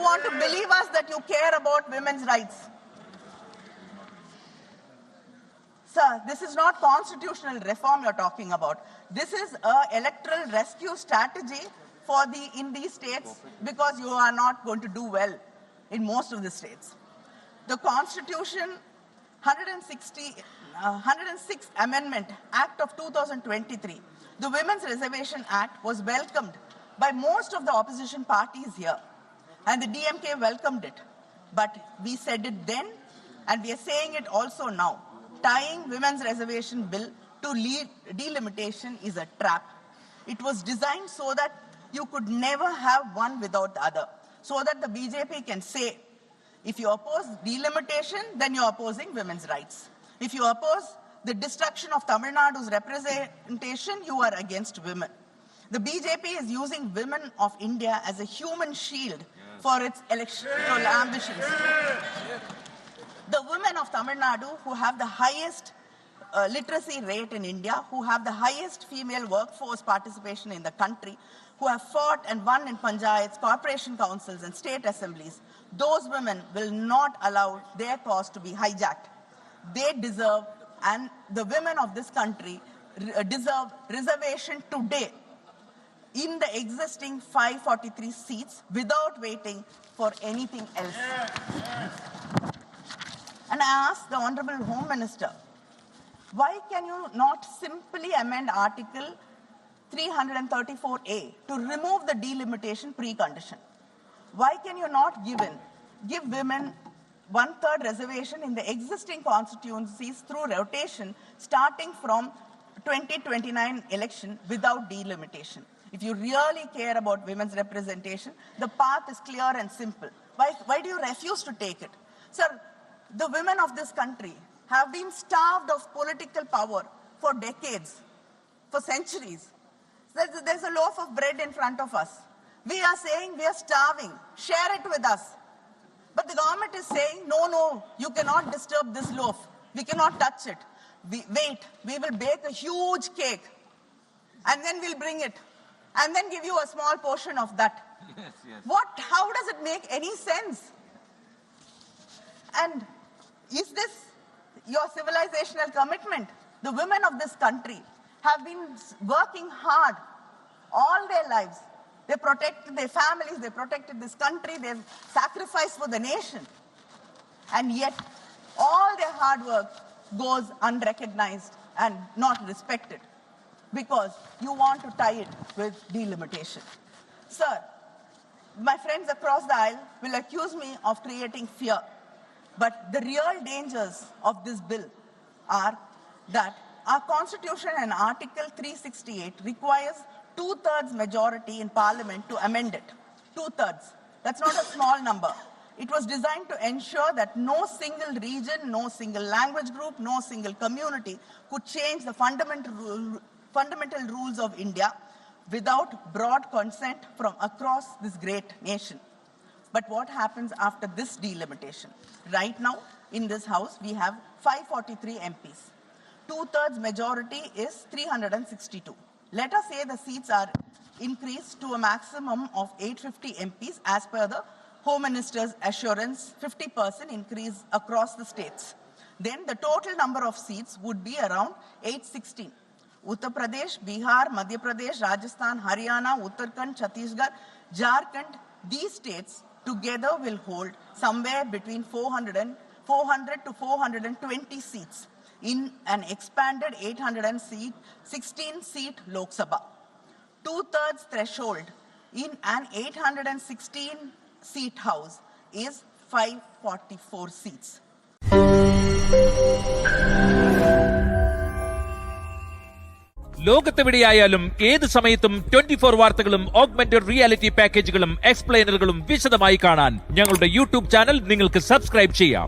want to believe us that you care about women's rights. Sir, this is not constitutional reform you're talking about. This is an electoral rescue strategy in these states because you are not going to do well in most of the states. The Constitution 106th Amendment Act of 2023, the Women's Reservation Act, was welcomed by most of the opposition parties here. And the DMK welcomed it. But we said it then, and we are saying it also now. Tying women's reservation bill to delimitation is a trap. It was designed so that you could never have one without the other. So that the BJP can say, if you oppose delimitation, then you're opposing women's rights. If you oppose the destruction of Tamil Nadu's representation, you are against women. The BJP is using women of India as a human shield for its electoral ambitions. The women of Tamil Nadu, who have the highest literacy rate in India, who have the highest female workforce participation in the country, who have fought and won in panchayats, corporation councils and state assemblies, those women will not allow their cause to be hijacked. They deserve, and the women of this country deserve reservation today in the existing 543 seats without waiting for anything else. And I ask the Honorable Home Minister, why can you not simply amend Article 334A to remove the delimitation precondition? Why can you not give women 1/3 reservation in the existing constituencies through rotation starting from 2029 election without delimitation? If you really care about women's representation, the path is clear and simple. Why do you refuse to take it? Sir, the women of this country have been starved of political power for decades, for centuries. There's a loaf of bread in front of us. We are saying we are starving. Share it with us. But the government is saying, no, you cannot disturb this loaf. We cannot touch it. Wait, we will bake a huge cake and then we'll bring it and then give you a small portion of that. Yes. How does it make any sense? And is this your civilizational commitment? The women of this country have been working hard all their lives. They protected their families, they protected this country, they've sacrificed for the nation. And yet, all their hard work goes unrecognized and not respected because you want to tie it with delimitation. Sir, my friends across the aisle will accuse me of creating fear. But the real dangers of this bill are that our Constitution and Article 368 requires 2/3 majority in Parliament to amend it. 2/3. That's not a small number. It was designed to ensure that no single region, no single language group, no single community could change the fundamental rules of India without broad consent from across this great nation. But what happens after this delimitation? Right now, in this House, we have 543 MPs. 2/3 majority is 362. Let us say the seats are increased to a maximum of 850 MPs as per the Home Minister's assurance, 50% increase across the states. Then the total number of seats would be around 816. Uttar Pradesh, Bihar, Madhya Pradesh, Rajasthan, Haryana, Uttarakhand, Chhattisgarh, Jharkhand, these states together will hold somewhere between 400 to 420 seats in an expanded 816-seat Lok Sabha. 2/3 threshold in an 816-seat House is 544 seats. ലോകത്തെവിടെയായാലും ഏത് സമയത്തും 24 വാർത്തകളും augmented reality പാക്കേജുകളും എക്സ്പ്ലെയിനറുകളും വിശദമായി കാണാൻ ഞങ്ങളുടെ YouTube channel നിങ്ങൾക്ക് subscribe ചെയ്യാം.